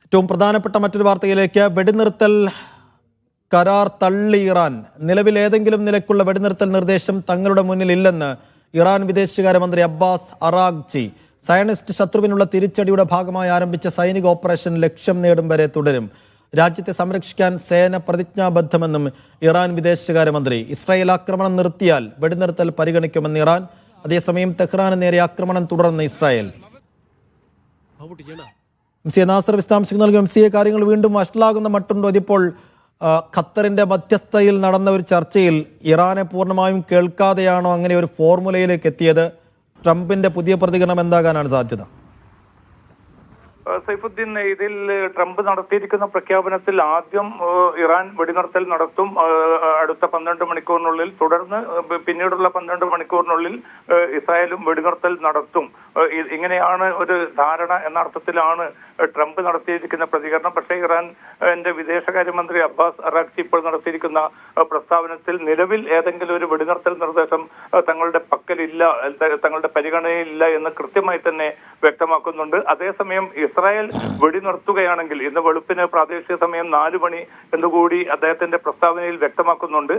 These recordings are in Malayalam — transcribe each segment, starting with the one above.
ഏറ്റവും പ്രധാനപ്പെട്ട മറ്റൊരു വാർത്തയിലേക്ക്. വെടിനിർത്തൽ കരാർ തള്ളി ഇറാൻ. നിലവിൽ ഏതെങ്കിലും നിലയ്ക്കുള്ള വെടിനിർത്തൽ നിർദ്ദേശം തങ്ങളുടെ മുന്നിൽ ഇല്ലെന്ന് ഇറാൻ വിദേശകാര്യമന്ത്രി അബ്ബാസ് അറാഗ്ചി. സയനിസ്റ്റ് ശത്രുവിനുള്ള തിരിച്ചടിയുടെ ഭാഗമായി ആരംഭിച്ച സൈനിക ഓപ്പറേഷൻ ലക്ഷ്യം നേടും വരെ തുടരും. രാജ്യത്തെ സംരക്ഷിക്കാൻ സേന പ്രതിജ്ഞാബദ്ധമെന്നും ഇറാൻ വിദേശകാര്യമന്ത്രി. ഇസ്രായേൽ ആക്രമണം നിർത്തിയാൽ വെടിനിർത്തൽ പരിഗണിക്കുമെന്ന് ഇറാൻ. അതേസമയം തെഹ്റാന് നേരെ ആക്രമണം തുടർന്ന് ഇസ്രായേൽ. നാസർ വിശദാംശങ്ങൾ നൽകും. കാര്യങ്ങൾ വീണ്ടും വഷളാകുന്ന മട്ടുണ്ടോ? ഇതിപ്പോൾ ഖത്തറിന്റെ മധ്യസ്ഥതയിൽ നടന്ന ഒരു ചർച്ചയിൽ ഇറാനെ പൂർണ്ണമായും കേൾക്കാതെയാണോ അങ്ങനെ ഒരു ഫോർമുലയിലേക്ക് എത്തിയത്? ട്രംപിന്റെ പുതിയ പ്രതികരണം എന്താകാനാണ് സാധ്യത? സൈഫുദ്ദീൻ, ഇതിൽ ട്രംപ് നടത്തിയിരിക്കുന്ന പ്രഖ്യാപനത്തിൽ ആദ്യം ഇറാൻ വെടിനിർത്തൽ നടത്തും അടുത്ത 12 മണിക്കൂറിനുള്ളിൽ, തുടർന്ന് പിന്നീടുള്ള 12 മണിക്കൂറിനുള്ളിൽ ഇസ്രായേലും വെടിനിർത്തൽ നടത്തും. ഇങ്ങനെയാണ് ഒരു ധാരണ എന്ന അർത്ഥത്തിലാണ് ട്രംപ് നടത്തിയിരിക്കുന്ന പ്രതികരണം. പക്ഷേ ഇറാന്റെ വിദേശകാര്യമന്ത്രി അബ്ബാസ് അറാഗ്ചി ഇപ്പോൾ നടത്തിയിരിക്കുന്ന പ്രസ്താവനത്തിൽ നിലവിൽ ഏതെങ്കിലും ഒരു വെടിനിർത്തൽ നിർദ്ദേശം തങ്ങളുടെ പക്കലില്ല, തങ്ങളുടെ പരിഗണനയിലില്ല എന്ന് കൃത്യമായി തന്നെ വ്യക്തമാക്കുന്നുണ്ട്. അതേസമയം ഇസ്രായേൽ വെടിനിർത്തുകയാണെങ്കിൽ, ഇന്ന് വെളുപ്പിന് പ്രാദേശിക സമയം 4 മണി എന്നുകൂടി അദ്ദേഹത്തിന്റെ പ്രസ്താവനയിൽ വ്യക്തമാക്കുന്നുണ്ട്.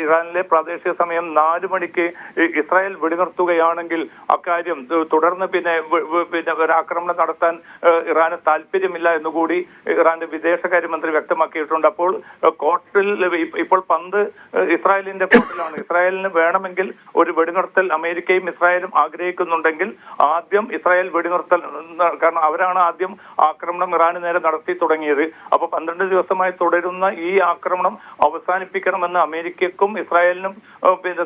ഇറാനിലെ പ്രാദേശിക സമയം 4 മണിക്ക് ഇസ്രായേൽ വെടിനിർത്തുകയാണെങ്കിൽ അക്കാര്യം തുടർന്ന് പിന്നെ ഒരു ആക്രമണം നടത്താൻ ഇറാന് താല്പര്യമില്ല എന്നുകൂടി ഇറാന്റെ വിദേശകാര്യമന്ത്രി വ്യക്തമാക്കിയിട്ടുണ്ട്. അപ്പോൾ കോർട്ടിൽ ഇപ്പോൾ പന്ത് ഇസ്രായേലിന്റെ കോർട്ടിലാണ്. ഇസ്രായേലിന് വേണമെങ്കിൽ ഒരു വെടിനിർത്തൽ അമേരിക്കയും ഇസ്രായേലും ആഗ്രഹിക്കുന്നുണ്ടെങ്കിൽ ആദ്യം ഇസ്രായേൽ വെടിനിർത്തൽ, കാരണം അവരാണ് ആദ്യം ആക്രമണം ഇറാന് നേരെ നടത്തി തുടങ്ങിയത്. അപ്പൊ 12 ദിവസമായി തുടരുന്ന ഈ ആക്രമണം അവസാനിപ്പിക്കണമെന്ന് അമേരിക്കക്കും ഇസ്രായേലിനും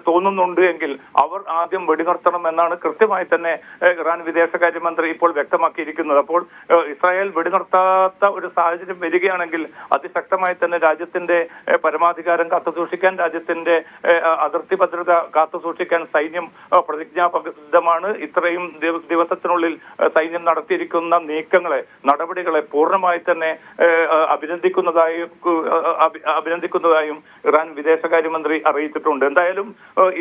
തോന്നുന്നുണ്ട് എങ്കിൽ അവർ ആദ്യം വെടിനിർത്തണം എന്നാണ് കൃത്യമായി തന്നെ ഇറാൻ വിദേശകാര്യമന്ത്രി ഇപ്പോൾ വ്യക്തമാക്കിയിരിക്കുന്നത്. അപ്പോൾ ഇസ്രായേൽ വെടിനിർത്താത്ത ഒരു സാഹചര്യം വരികയാണെങ്കിൽ അതിശക്തമായി തന്നെ രാജ്യത്തിന്റെ പരമാധികാരം കാത്തുസൂക്ഷിക്കാൻ, രാജ്യത്തിന്റെ അതിർത്തി ഭദ്രത കാത്തുസൂക്ഷിക്കാൻ സൈന്യം പ്രതിജ്ഞാബദ്ധമാണ്. ഇത്രയും ദിവസത്തിനുള്ളിൽ സൈന്യം നടത്തിയിരിക്കുന്ന നീക്കങ്ങളെ, നടപടികളെ പൂർണ്ണമായി തന്നെ അഭിനന്ദിക്കുന്നതായും ഇറാൻ വിദേശകാര്യമന്ത്രി അറിയിച്ചിട്ടുണ്ട്. എന്തായാലും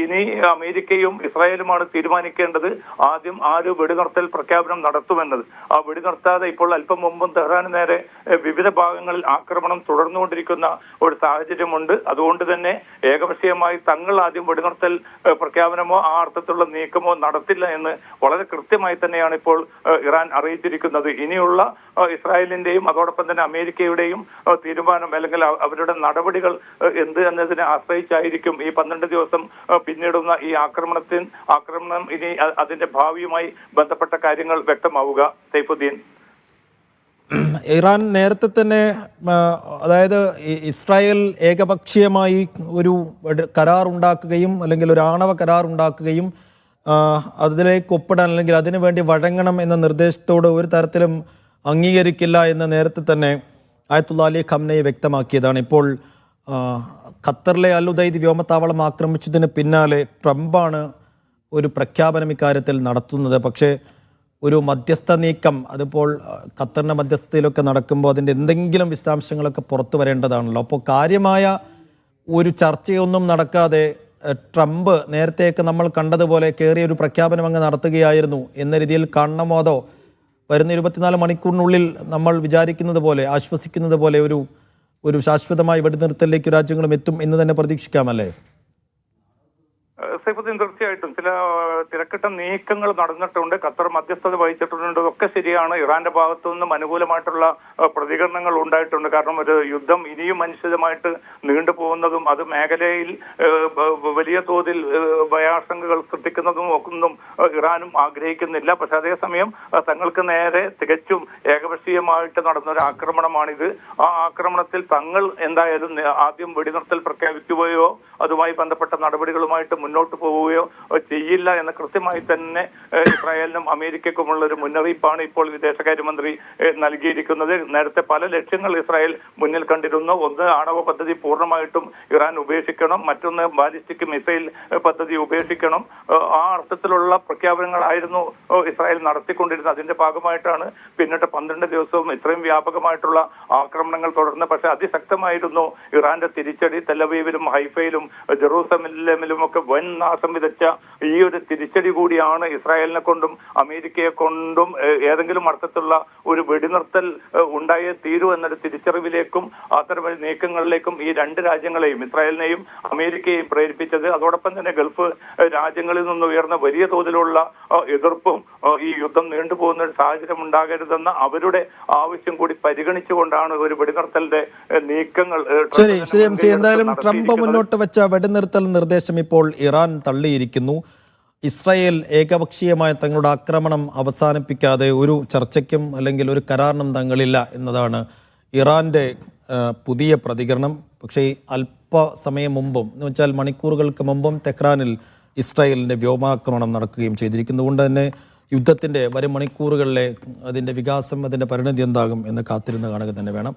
ഇനി അമേരിക്കയും ഇസ്രായേലുമാണ് തീരുമാനിക്കേണ്ടത് ആദ്യം ആര് വെടിനിർത്തൽ പ്രഖ്യാപനം നടത്തുമെന്നത്. ആ വെടിനിർത്താതെ ഇപ്പോൾ അല്പം മുമ്പും തെഹ്റാന് നേരെ വിവിധ ഭാഗങ്ങളിൽ ആക്രമണം തുടർന്നുകൊണ്ടിരിക്കുന്ന ഒരു സാഹചര്യമുണ്ട്. അതുകൊണ്ട് തന്നെ ഏകപക്ഷീയമായി തങ്ങൾ ആദ്യം വെടിനിർത്തൽ പ്രഖ്യാപനമോ ആ അർത്ഥത്തിലുള്ള നീക്കമോ നടത്തില്ല എന്ന് വളരെ കൃത്യമായി തന്നെയാണ് ഇപ്പോൾ ഇറാൻ അറിയിച്ചിരിക്കുന്നത്. ഇനിയുള്ള ഇസ്രായേലിന്റെയും അതോടൊപ്പം തന്നെ അമേരിക്കയുടെയും തീരുമാനം അല്ലെങ്കിൽ അവരുടെ നടപടികൾ എന്ത് എന്നതിനെ ആശ്രയിച്ചായിരിക്കും ഈ 12 ദിവസം പിന്നിടുന്ന ഈ ആക്രമണം ഇനി അതിന്റെ ഭാവിയുമായി ബന്ധപ്പെട്ട കാര്യങ്ങൾ വ്യക്തമാവുക. സൈഫുദ്ദീൻ, ഇറാൻ നേരത്തെ തന്നെ, അതായത് ഇസ്രായേൽ ഏകപക്ഷീയമായി ഒരു കരാർ ഉണ്ടാക്കുകയും അല്ലെങ്കിൽ ഒരു ആണവ കരാർ ഉണ്ടാക്കുകയും അതിലേക്ക് ഒപ്പിടാൻ അല്ലെങ്കിൽ അതിനു വേണ്ടി വഴങ്ങണം എന്ന നിർദ്ദേശത്തോട് ഒരു തരത്തിലും അംഗീകരിക്കില്ല എന്ന് നേരത്തെ തന്നെ ആയത്തുള്ള അലി ഖംനയി വ്യക്തമാക്കിയതാണ്. ഇപ്പോൾ ഖത്തറിലെ അൽ ഉദൈദ് വ്യോമത്താവളം ആക്രമിച്ചതിന് പിന്നാലെ ട്രംപാണ് ഒരു പ്രഖ്യാപനം ഇക്കാര്യത്തിൽ നടത്തുന്നത്. പക്ഷേ ഒരു മധ്യസ്ഥ നീക്കം അതിപ്പോൾ ഖത്തറിൻ്റെ മധ്യസ്ഥതയിലൊക്കെ നടക്കുമ്പോൾ അതിൻ്റെ എന്തെങ്കിലും വിശദാംശങ്ങളൊക്കെ പുറത്തു വരേണ്ടതാണല്ലോ. അപ്പോൾ കാര്യമായ ഒരു ചർച്ചയൊന്നും നടക്കാതെ ട്രംപ് നേരത്തെയൊക്കെ നമ്മൾ കണ്ടതുപോലെ കയറിയ ഒരു പ്രഖ്യാപനം അങ്ങ് നടത്തുകയായിരുന്നു എന്ന രീതിയിൽ കാണണമോ, അതോ വരുന്ന 24 മണിക്കൂറിനുള്ളിൽ നമ്മൾ വിചാരിക്കുന്നത് പോലെ, ആശ്വസിക്കുന്നത് പോലെ ഒരു ശാശ്വതമായ വെടിനിർത്തലിലേക്ക് രാജ്യങ്ങളും എത്തും എന്ന് തന്നെ പ്രതീക്ഷിക്കാമല്ലേ? സൈഫുദ്ദീൻ, തീർച്ചയായിട്ടും ചില തിരക്കിട്ട നീക്കങ്ങൾ നടന്നിട്ടുണ്ട്. ഖത്തർ മധ്യസ്ഥത വഹിച്ചിട്ടുണ്ട്. ഒക്കെ ശരിയാണ്. ഇറാന്റെ ഭാഗത്തു നിന്നും അനുകൂലമായിട്ടുള്ള പ്രതികരണങ്ങൾ ഉണ്ടായിട്ടുണ്ട്. കാരണം ഒരു യുദ്ധം ഇനിയും അനിശ്ചിതമായിട്ട് നീണ്ടുപോകുന്നതും അത് മേഖലയിൽ വലിയ തോതിൽ ഭയാശങ്കകൾ സൃഷ്ടിക്കുന്നതും ഒന്നും ഇറാനും ആഗ്രഹിക്കുന്നില്ല. പക്ഷെ അതേസമയം തങ്ങൾക്ക് നേരെ തികച്ചും ഏകപക്ഷീയമായിട്ട് നടന്നൊരു ആക്രമണമാണിത്. ആ ആക്രമണത്തിൽ തങ്ങൾ എന്തായാലും ആദ്യം വെടിനിർത്തൽ പ്രഖ്യാപിക്കുകയോ അതുമായി ബന്ധപ്പെട്ട നടപടികളുമായിട്ട് മുന്നോട്ട് പോവുകയോ ചെയ്യില്ല എന്ന് കൃത്യമായി തന്നെ ഇസ്രായേലിനും അമേരിക്കക്കുമുള്ള ഒരു മുന്നറിയിപ്പാണ് ഇപ്പോൾ വിദേശകാര്യമന്ത്രി നൽകിയിരിക്കുന്നത്. നേരത്തെ പല ലക്ഷ്യങ്ങൾ ഇസ്രായേൽ മുന്നിൽ കണ്ടിരുന്നു. ഒന്ന്, ആണവ പദ്ധതി പൂർണ്ണമായിട്ടും ഇറാൻ ഉപേക്ഷിക്കണം. മറ്റൊന്ന്, ബാലിസ്റ്റിക് മിസൈൽ പദ്ധതി ഉപേക്ഷിക്കണം. ആ അർത്ഥത്തിലുള്ള പ്രഖ്യാപനങ്ങളായിരുന്നു ഇസ്രായേൽ നടത്തിക്കൊണ്ടിരുന്നത്. അതിന്റെ ഭാഗമായിട്ടാണ് പിന്നിട്ട് 12 ദിവസവും ഇത്രയും വ്യാപകമായിട്ടുള്ള ആക്രമണങ്ങൾ തുടർന്ന്. പക്ഷെ അതിശക്തമായിരുന്നു ഇറാന്റെ തിരിച്ചടി. തെൽ അവീവിലും ഹൈഫയിലും ജെറൂസലമിലും ഒക്കെ വൻ വൻ നാശം വിതച്ച ഈ ഒരു തിരിച്ചടി കൂടിയാണ് ഇസ്രായേലിനെ കൊണ്ടും അമേരിക്കയെ കൊണ്ടും ഏതെങ്കിലും അർത്ഥത്തിലുള്ള ഒരു വെടിനിർത്തൽ ഉണ്ടായേ തീരൂ എന്നൊരു തിരിച്ചറിവിലേക്കും അത്തരം നീക്കങ്ങളിലേക്കും ഈ രണ്ട് രാജ്യങ്ങളെയും ഇസ്രായേലിനെയും അമേരിക്കയെയും പ്രേരിപ്പിച്ചത്. അതോടൊപ്പം തന്നെ ഗൾഫ് രാജ്യങ്ങളിൽ നിന്ന് ഉയർന്ന വലിയ തോതിലുള്ള എതിർപ്പും ഈ യുദ്ധം നീണ്ടുപോകുന്ന ഒരു സാഹചര്യം ഉണ്ടാകരുതെന്ന അവരുടെ ആവശ്യം കൂടി പരിഗണിച്ചുകൊണ്ടാണ് ഒരു വെടിനിർത്തലിന്റെ നീക്കങ്ങൾ. ശരി ശരി എം സി, എന്തായാലും ട്രംപ് മുന്നോട്ട് വെച്ച വെടിനിർത്തൽ നിർദ്ദേശം ഇപ്പോൾ ഇറാൻ തള്ളിയിരിക്കുന്നു. ഇസ്രായേൽ ഏകപക്ഷീയമായ തങ്ങളുടെ ആക്രമണം അവസാനിപ്പിക്കാതെ ഒരു ചർച്ചയ്ക്കും അല്ലെങ്കിൽ ഒരു കരാറിനും തങ്ങളില്ല എന്നതാണ് ഇറാന്റെ പുതിയ പ്രതികരണം. പക്ഷേ അല്പസമയം മുമ്പും എന്ന് വെച്ചാൽ മണിക്കൂറുകൾക്ക് മുമ്പും തെഹ്റാനിൽ ഇസ്രായേലിൻ്റെ വ്യോമാക്രമണം നടക്കുകയും ചെയ്തിരിക്കുന്നതുകൊണ്ട് തന്നെ യുദ്ധത്തിൻ്റെ വരും മണിക്കൂറുകളിലെ അതിൻ്റെ വികാസം, അതിൻ്റെ പരിണതി എന്താകും എന്ന് കാത്തിരുന്ന് കാണുക തന്നെ വേണം.